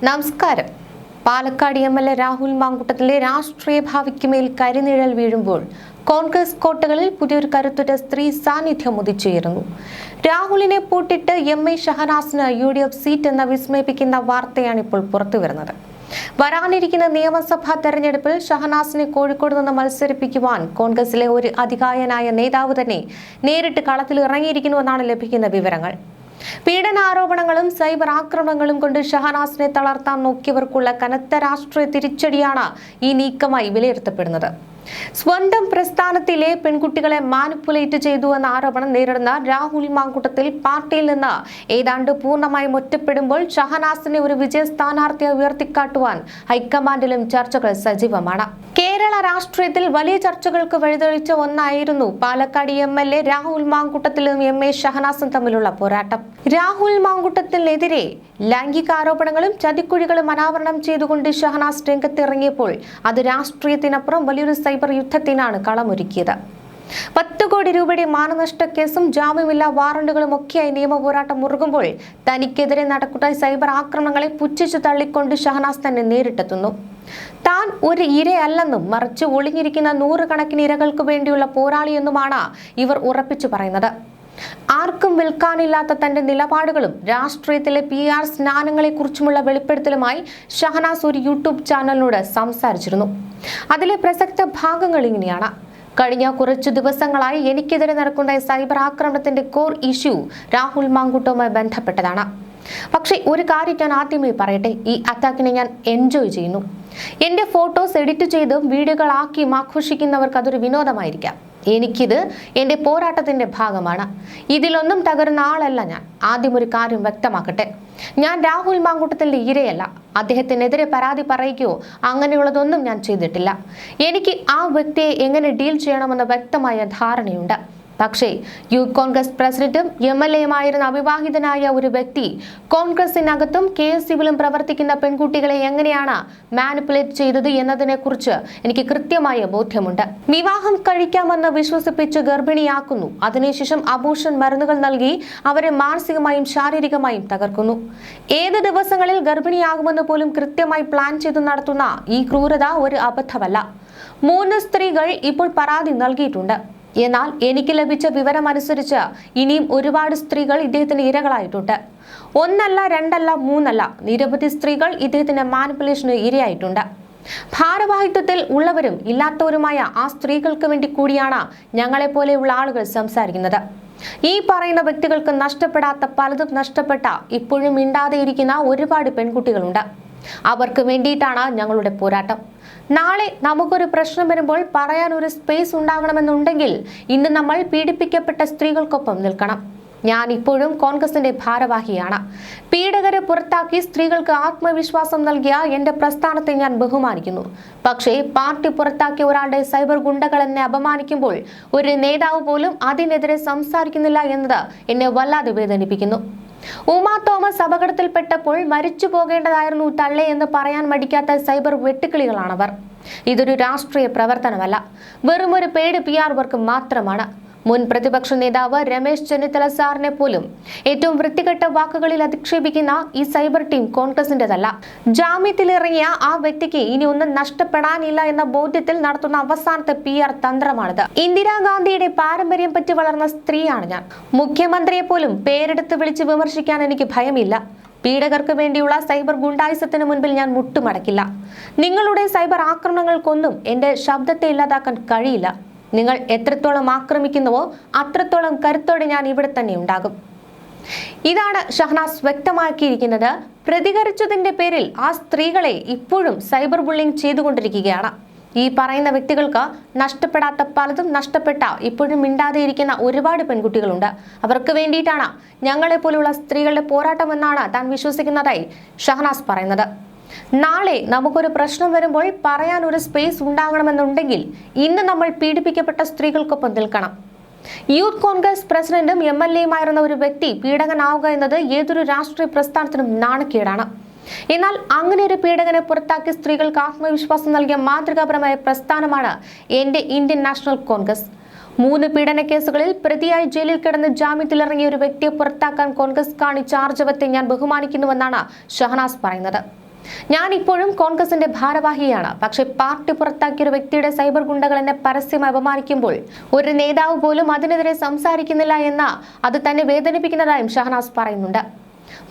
നമസ്കാരം. പാലക്കാട് എം.എൽ.എ. രാഹുൽ മാങ്കൂട്ടത്തിലെ രാഷ്ട്രീയ ഭാവിക്ക് മേൽ കരിനിഴൽ വീഴുമ്പോൾ കോൺഗ്രസ് കോട്ടകളിൽ പുതിയൊരു കരുത്തുറ്റ സ്ത്രീ സാന്നിധ്യം ഉദിച്ചുയരുന്നു. രാഹുലിനെ പൂട്ടിട്ട് എം.ഐ. ഷഹനാസിന് UDF സീറ്റ് എന്ന വിസ്മയിപ്പിക്കുന്ന വാർത്തയാണ് ഇപ്പോൾ പുറത്തുവരുന്നത്. വരാനിരിക്കുന്ന നിയമസഭാ തെരഞ്ഞെടുപ്പിൽ ഷഹനാസിനെ കോഴിക്കോട് നിന്ന് മത്സരിപ്പിക്കുവാൻ കോൺഗ്രസിലെ ഒരു അതികായനായ നേതാവ് തന്നെ നേരിട്ട് കളത്തിൽ ഇറങ്ങിയിരിക്കുന്നുവെന്നാണ് ലഭിക്കുന്ന വിവരങ്ങൾ. പീഡനാരോപണങ്ങളും സൈബർ ആക്രമണങ്ങളും കൊണ്ട് ഷഹനാസിനെ തളർത്താൻ നോക്കിയവർക്കുള്ള കനത്ത രാഷ്ട്രീയ തിരിച്ചടിയാണ് ഈ നീക്കമായി വിലയിരുത്തപ്പെടുന്നത്. സ്വന്തം പ്രസ്ഥാനത്തിലെ പെൺകുട്ടികളെ മാനിപ്പുലേറ്റ് ചെയ്തു എന്ന ആരോപണം നേരിടുന്ന രാഹുൽ മാങ്കൂട്ടത്തിൽ പാർട്ടിയിൽ നിന്ന് ഏതാണ്ട് പൂർണ്ണമായും ഒറ്റപ്പെടുമ്പോൾ ഷഹനാസിനെ ഒരു വിജയ സ്ഥാനാർത്ഥിയെ ഉയർത്തിക്കാട്ടുവാൻ ഹൈക്കമാൻഡിലും ചർച്ചകൾ സജീവമാണ്. കേരള രാഷ്ട്രീയത്തിൽ വലിയ ചർച്ചകൾക്ക് വഴിതെളിച്ച ഒന്നായിരുന്നു പാലക്കാട് എം.എൽ.എ. രാഹുൽ മാങ്കൂട്ടത്തിലും എം.എ. ഷഹനാസും തമ്മിലുള്ള പോരാട്ടം. രാഹുൽ മാങ്കൂട്ടത്തിനെതിരെ ലൈംഗികാരോപണങ്ങളും ചതിക്കുഴികളും അനാവരണം ചെയ്തുകൊണ്ട് ഷഹനാസ് രംഗത്തിറങ്ങിയപ്പോൾ അത് രാഷ്ട്രീയത്തിനപ്പുറം വലിയൊരു സൈബർ യുദ്ധത്തിനാണ് കളമൊരുക്കിയത്. 10 കോടി രൂപയുടെ മാനനഷ്ട കേസും ജാമ്യമില്ലാ വാറണ്ടുകളും ഒക്കെയായി നിയമ പോരാട്ടം മുറുകുമ്പോൾ തനിക്കെതിരെ നടക്കുന്ന സൈബർ ആക്രമണങ്ങളെ പുച്ഛിച്ചു തള്ളിക്കൊണ്ട് ഷഹനാസ് തന്നെ നേരിട്ടെത്തുന്നു. താൻ ഒരു ഇരയല്ലെന്നും മറിച്ച് ഒളിഞ്ഞിരിക്കുന്ന നൂറുകണക്കിന് ഇരകൾക്ക് വേണ്ടിയുള്ള പോരാളിയെന്നുമാണ് ഇവർ ഉറപ്പിച്ചു പറയുന്നത്. ആർക്കും വിൽക്കാനില്ലാത്ത തന്റെ നിലപാടുകളും രാഷ്ട്രീയത്തിലെ PR സ്നാനങ്ങളെക്കുറിച്ചുമുള്ള വെളിപ്പെടുത്തലുമായി ഷഹനാസ് ഒരു യൂട്യൂബ് ചാനലിനോട് സംസാരിച്ചിരുന്നു. അതിലെ പ്രസക്ത ഭാഗങ്ങൾ ഇങ്ങനെയാണ്. കഴിഞ്ഞ കുറച്ചു ദിവസങ്ങളായി എനിക്കെതിരെ നടക്കുന്ന സൈബർ ആക്രമണത്തിന്റെ കോർ ഇഷ്യൂ രാഹുൽ മാങ്കൂട്ടവുമായി ബന്ധപ്പെട്ടതാണ്. പക്ഷേ ഒരു കാര്യം ഞാൻ ആദ്യമേ പറയട്ടെ, ഈ അറ്റാക്കിനെ ഞാൻ എൻജോയ് ചെയ്യുന്നു. എന്റെ ഫോട്ടോസ് എഡിറ്റ് ചെയ്തും വീഡിയോകളാക്കിയും ആഘോഷിക്കുന്നവർക്ക് അതൊരു വിനോദമായിരിക്കാം. എനിക്കിത് എന്റെ പോരാട്ടത്തിന്റെ ഭാഗമാണ്. ഇതിലൊന്നും തകരുന്ന ആളല്ല ഞാൻ. ആദ്യം ഒരു കാര്യം വ്യക്തമാക്കട്ടെ, ഞാൻ രാഹുൽ മാങ്കൂട്ടത്തിന്റെ ഇരയല്ല. അദ്ദേഹത്തിനെതിരെ പരാതി പറയുകയോ അങ്ങനെയുള്ളതൊന്നും ഞാൻ ചെയ്തിട്ടില്ല. എനിക്ക് ആ വ്യക്തിയെ എങ്ങനെ ഡീൽ ചെയ്യണമെന്ന് വ്യക്തമായ ധാരണയുണ്ട്. പക്ഷേ യൂത്ത് കോൺഗ്രസ് പ്രസിഡന്റും MLA-യുമായിരുന്ന അവിവാഹിതനായ ഒരു വ്യക്തി കോൺഗ്രസിനകത്തും KSUവിലും പ്രവർത്തിക്കുന്ന പെൺകുട്ടികളെ എങ്ങനെയാണ് മാനിപ്പുലേറ്റ് ചെയ്തത് എന്നതിനെ കുറിച്ച് എനിക്ക് കൃത്യമായ ബോധ്യമുണ്ട്. വിവാഹം കഴിക്കാമെന്ന് വിശ്വസിപ്പിച്ച് ഗർഭിണിയാക്കുന്നു. അതിനുശേഷം അബോർഷൻ മരുന്നുകൾ നൽകി അവരെ മാനസികമായും ശാരീരികമായും തകർക്കുന്നു. ഏത് ദിവസങ്ങളിൽ ഗർഭിണിയാകുമെന്ന് പോലും കൃത്യമായി പ്ലാൻ ചെയ്ത് നടത്തുന്ന ഈ ക്രൂരത ഒരു അബദ്ധമല്ല. 3 സ്ത്രീകൾ ഇപ്പോൾ പരാതി നൽകിയിട്ടുണ്ട്. എന്നാൽ എനിക്ക് ലഭിച്ച വിവരം അനുസരിച്ച് ഇനിയും ഒരുപാട് സ്ത്രീകൾ ഇദ്ദേഹത്തിന് ഇരകളായിട്ടുണ്ട്. 1 അല്ല 2 അല്ല 3 അല്ല, നിരവധി സ്ത്രീകൾ ഇദ്ദേഹത്തിന്റെ മാനിപ്പുലേഷന് ഇരയായിട്ടുണ്ട്. ഭാരവാഹിത്വത്തിൽ ഉള്ളവരും ഇല്ലാത്തവരുമായ ആ സ്ത്രീകൾക്ക് വേണ്ടി കൂടിയാണ് ഞങ്ങളെപ്പോലെയുള്ള ആളുകൾ സംസാരിക്കുന്നത്. ഈ പറയുന്ന വ്യക്തികൾക്ക് നഷ്ടപ്പെടാത്ത പലതും നഷ്ടപ്പെട്ട ഇപ്പോഴും മിണ്ടാതെയിരിക്കുന്ന ഒരുപാട് പെൺകുട്ടികളുണ്ട്. അവർക്ക് വേണ്ടിയിട്ടാണ് ഞങ്ങളുടെ പോരാട്ടം. നാളെ നമുക്കൊരു പ്രശ്നം വരുമ്പോൾ പറയാൻ ഒരു സ്പേസ് ഉണ്ടാകണമെന്നുണ്ടെങ്കിൽ ഇന്ന് നമ്മൾ പീഡിപ്പിക്കപ്പെട്ട സ്ത്രീകൾക്കൊപ്പം നിൽക്കണം. ഞാൻ ഇപ്പോഴും കോൺഗ്രസിന്റെ ഭാരവാഹിയാണ്. പീഡകരെ പുറത്താക്കി സ്ത്രീകൾക്ക് ആത്മവിശ്വാസം നൽകിയ എന്റെ പ്രസ്ഥാനത്തെ ഞാൻ ബഹുമാനിക്കുന്നു. പക്ഷേ പാർട്ടി പുറത്താക്കിയ ഒരാളുടെ സൈബർ ഗുണ്ടകൾ എന്നെ അപമാനിക്കുമ്പോൾ ഒരു നേതാവ് പോലും അതിനെതിരെ സംസാരിക്കുന്നില്ല എന്നത് എന്നെ വല്ലാതെ വേദനിപ്പിക്കുന്നു. ഉമാ തോമസ് അപകടത്തിൽപ്പെട്ടപ്പോൾ മരിച്ചു പോകേണ്ടതായിരുന്നു തള്ളേ എന്ന് പറയാൻ മടിക്കാത്ത സൈബർ വെട്ടുക്കിളികളാണവർ. ഇതൊരു രാഷ്ട്രീയ പ്രവർത്തനമല്ല, വെറുമൊരു പെയ്ഡ് PR വർക്ക് മാത്രമാണ്. മുൻ പ്രതിപക്ഷ നേതാവ് രമേശ് ചെന്നിത്തല സാറിനെ പോലും ഏറ്റവും വൃത്തികെട്ട വാക്കുകളിൽ അധിക്ഷേപിക്കുന്ന ഈ സൈബർ ടീം കോൺഗ്രസിന്റേതല്ല. ജാമ്യത്തിലിറങ്ങിയ ആ വ്യക്തിക്ക് ഇനി ഒന്നും നഷ്ടപ്പെടാനില്ല എന്ന ബോധ്യത്തിൽ നടത്തുന്ന അവസാനത്തെ PR തന്ത്രമാണിത്. ഇന്ദിരാഗാന്ധിയുടെ പാരമ്പര്യം പറ്റി വളർന്ന സ്ത്രീയാണ് ഞാൻ. മുഖ്യമന്ത്രിയെ പോലും പേരെടുത്ത് വിളിച്ച് വിമർശിക്കാൻ എനിക്ക് ഭയമില്ല. പീഡകർക്ക് വേണ്ടിയുള്ള സൈബർ ഗുണ്ടായുസത്തിന് മുൻപിൽ ഞാൻ മുട്ടുമടക്കില്ല. നിങ്ങളുടെ സൈബർ ആക്രമണങ്ങൾക്കൊന്നും എന്റെ ശബ്ദത്തെ ഇല്ലാതാക്കാൻ കഴിയില്ല. നിങ്ങൾ എത്രത്തോളം ആക്രമിക്കുന്നുവോ അത്രത്തോളം കരുത്തോടെ ഞാൻ ഇവിടെ തന്നെ ഉണ്ടാകും. ഇതാണ് ഷഹനാസ് വ്യക്തമാക്കിയിരിക്കുന്നത്. പ്രതികരിച്ചതിന്റെ പേരിൽ ആ സ്ത്രീകളെ ഇപ്പോഴും സൈബർ ബുള്ളിംഗ് ചെയ്തുകൊണ്ടിരിക്കുകയാണ്. ഈ പറയുന്ന വ്യക്തികൾക്ക് നഷ്ടപ്പെടാത്ത പലതും നഷ്ടപ്പെട്ട ഇപ്പോഴും മിണ്ടാതെയിരിക്കുന്ന ഒരുപാട് പെൺകുട്ടികളുണ്ട്. അവർക്ക് വേണ്ടിയിട്ടാണ് ഞങ്ങളെപ്പോലുള്ള സ്ത്രീകളുടെ പോരാട്ടമെന്നാണ് താൻ വിശ്വസിക്കുന്നതായി ഷഹനാസ് പറയുന്നത്. നാളെ നമുക്കൊരു പ്രശ്നം വരുമ്പോൾ പറയാൻ ഒരു സ്പേസ് ഉണ്ടാകണമെന്നുണ്ടെങ്കിൽ ഇന്ന് നമ്മൾ പീഡിപ്പിക്കപ്പെട്ട സ്ത്രീകൾക്കൊപ്പം നിൽക്കണം. യൂത്ത് കോൺഗ്രസ് പ്രസിഡന്റും MLA-യുമായിരുന്ന ഒരു വ്യക്തി പീഡകനാവുക എന്നത് ഏതൊരു രാഷ്ട്രീയ പ്രസ്ഥാനത്തിനും നാണക്കേടാണ്. എന്നാൽ അങ്ങനെ ഒരു പീഡകനെ പുറത്താക്കി സ്ത്രീകൾക്ക് ആത്മവിശ്വാസം നൽകിയ മാതൃകാപരമായ പ്രസ്ഥാനമാണ് എന്റെ ഇന്ത്യൻ നാഷണൽ കോൺഗ്രസ്. 3 പീഡന കേസുകളിൽ പ്രതിയായി ജയിലിൽ കിടന്ന് ജാമ്യത്തിലിറങ്ങിയ ഒരു വ്യക്തിയെ പുറത്താക്കാൻ കോൺഗ്രസ് കാണിച്ച ആർജവത്തെ ഞാൻ ബഹുമാനിക്കുന്നുവെന്നാണ് ഷഹനാസ് പറയുന്നത്. ഞാൻ ഇപ്പോഴും കോൺഗ്രസിന്റെ ഭാരവാഹിയാണ്. പക്ഷേ പാർട്ടി പുറത്താക്കിയ ഒരു വ്യക്തിയുടെ സൈബർ ഗുണ്ടകൾ എന്നെ പരസ്യമായി അപമാനിക്കുമ്പോൾ ഒരു നേതാവ് പോലും അതിനെതിരെ സംസാരിക്കുന്നില്ല എന്ന അത് തന്നെ വേദനിപ്പിക്കുന്നതായും ഷഹനാസ് പറയുന്നുണ്ട്.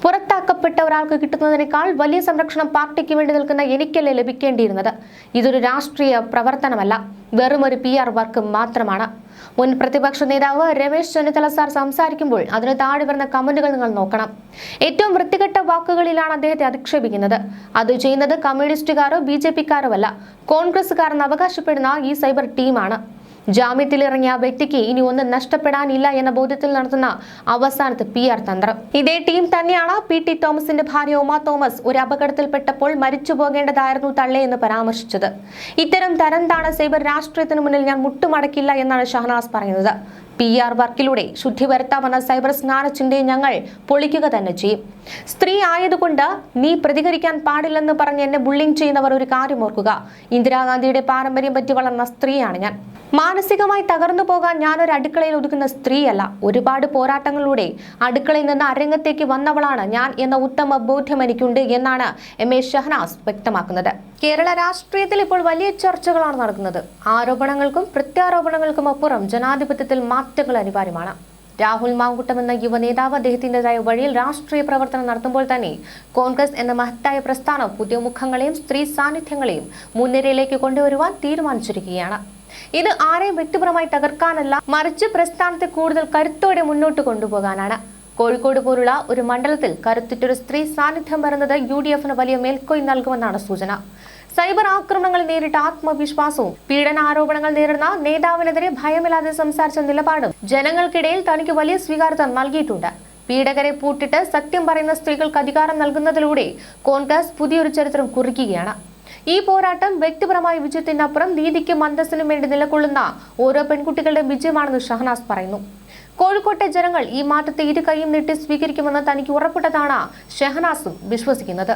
പുറത്താക്കപ്പെട്ട ഒരാൾക്ക് കിട്ടുന്നതിനേക്കാൾ വലിയ സംരക്ഷണം പാർട്ടിക്ക് വേണ്ടി നിൽക്കുന്ന എനിക്കല്ലേ ലഭിക്കേണ്ടിയിരുന്നത്. ഇതൊരു രാഷ്ട്രീയ പ്രവർത്തനമല്ല, വെറും ഒരു PR വർക്ക് മാത്രമാണ്. മുൻ പ്രതിപക്ഷ നേതാവ് രമേശ് ചെന്നിത്തല സാർ സംസാരിക്കുമ്പോൾ അതിന് താഴെ വരുന്ന കമന്റുകൾ നിങ്ങൾ നോക്കണം. ഏറ്റവും വൃത്തികെട്ട വാക്കുകളിലാണ് അദ്ദേഹത്തെ അധിക്ഷേപിക്കുന്നത്. അത് ചെയ്യുന്നത് കമ്മ്യൂണിസ്റ്റുകാരോ BJP-ക്കാരോ അല്ല, കോൺഗ്രസുകാരെന്ന് അവകാശപ്പെടുന്ന ഈ സൈബർ ടീമാണ്. ജാമ്യത്തിലിറങ്ങിയ വ്യക്തിക്ക് ഇനി ഒന്നും നഷ്ടപ്പെടാനില്ല എന്ന ബോധ്യത്തിൽ നടത്തുന്ന അവസാനത്തെ PR തന്ത്രം. ഇതേ ടീം തന്നെയാണ് PT തോമസിന്റെ ഭാര്യ ഉമ തോമസ് ഒരു അപകടത്തിൽപ്പെട്ടപ്പോൾ മരിച്ചു പോകേണ്ടതായിരുന്നു തള്ളേ എന്ന് പരാമർശിച്ചത്. ഇത്തരം തരംതാണ സൈബർ രാഷ്ട്രീയത്തിന് മുന്നിൽ ഞാൻ മുട്ടുമടക്കില്ല എന്നാണ് ഷഹനാസ് പറയുന്നത്. PR വർക്കിലൂടെ ശുദ്ധി വരുത്താമെന്ന സൈബർ സ്നാനച്ചിന്തയെ ഞങ്ങൾ പൊളിക്കുക തന്നെ ചെയ്യും. സ്ത്രീ ആയതുകൊണ്ട് നീ പ്രതികരിക്കാൻ പാടില്ലെന്ന് പറഞ്ഞ് എന്നെ ബുള്ളിങ് ചെയ്യുന്നവർ ഒരു കാര്യം ഓർക്കുക. ഇന്ദിരാഗാന്ധിയുടെ പാരമ്പര്യം പറ്റി വളർന്ന സ്ത്രീയാണ് ഞാൻ. മാനസികമായി തകർന്നു പോകാൻ ഞാനൊരു അടുക്കളയിൽ ഒതുക്കുന്ന സ്ത്രീയല്ല. ഒരുപാട് പോരാട്ടങ്ങളിലൂടെ അടുക്കളയിൽ നിന്ന് അരങ്ങത്തേക്ക് വന്നവളാണ് ഞാൻ എന്ന ഉത്തമ ബോധ്യം എനിക്കുണ്ട് എന്നാണ് MA ഷഹനാസ് വ്യക്തമാക്കുന്നത്. കേരള രാഷ്ട്രീയത്തിൽ ഇപ്പോൾ വലിയ ചർച്ചകളാണ് നടക്കുന്നത്. ആരോപണങ്ങൾക്കും പ്രത്യാരോപണങ്ങൾക്കും അപ്പുറം ജനാധിപത്യത്തിൽ മാറ്റങ്ങൾ അനിവാര്യമാണ്. രാഹുൽ മാങ്കുട്ടം എന്ന യുവ നേതാവ് അദ്ദേഹത്തിൻ്റെതായ വഴിയിൽ രാഷ്ട്രീയ പ്രവർത്തനം നടത്തുമ്പോൾ തന്നെ കോൺഗ്രസ് എന്ന മഹത്തായ പ്രസ്ഥാനം പുതിയ മുഖങ്ങളെയും സ്ത്രീ സാന്നിധ്യങ്ങളെയും മുൻനിരയിലേക്ക് കൊണ്ടുവരുവാൻ തീരുമാനിച്ചിരിക്കുകയാണ്. ഇത് ആരെയും വ്യക്തിപരമായി തകർക്കാനല്ല, മറിച്ച് പ്രസ്ഥാനത്തെ കൂടുതൽ കരുത്തോടെ മുന്നോട്ട് കൊണ്ടുപോകാനാണ്. കോഴിക്കോട് പോലുള്ള ഒരു മണ്ഡലത്തിൽ കരുത്തുറ്റൊരു സ്ത്രീ സാന്നിധ്യം വരുന്നത് UDF-ന് വലിയ മേൽക്കോയ് നൽകുമെന്നാണ് സൂചന. സൈബർ ആക്രമണങ്ങൾ നേരിട്ട ആത്മവിശ്വാസവും പീഡനാരോപണങ്ങൾ നേരിടുന്ന നേതാവിനെതിരെ ഭയമില്ലാതെ സംസാരിച്ച നിലപാടും ജനങ്ങൾക്കിടയിൽ തനിക്ക് വലിയ സ്വീകാര്യത നൽകിയിട്ടുണ്ട്. പീഡകരെ പൂട്ടിട്ട് സത്യം പറയുന്ന സ്ത്രീകൾക്ക് അധികാരം നൽകുന്നതിലൂടെ കോൺഗ്രസ് പുതിയൊരു ചരിത്രം കുറിക്കുകയാണ്. ഈ പോരാട്ടം വ്യക്തിപരമായ വിജയത്തിനപ്പുറം നീതിക്കും അന്തസ്സിനും വേണ്ടി നിലകൊള്ളുന്ന ഓരോ പെൺകുട്ടികളുടെ വിജയമാണെന്ന് ഷഹനാസ് പറയുന്നു. കോഴിക്കോട്ടെ ജനങ്ങൾ ഈ മാറ്റത്തെ ഇരു കൈയും നീട്ടി സ്വീകരിക്കുമെന്ന് തനിക്ക് ഉറപ്പിട്ടതാണ് ഷഹനാസും വിശ്വസിക്കുന്നത്.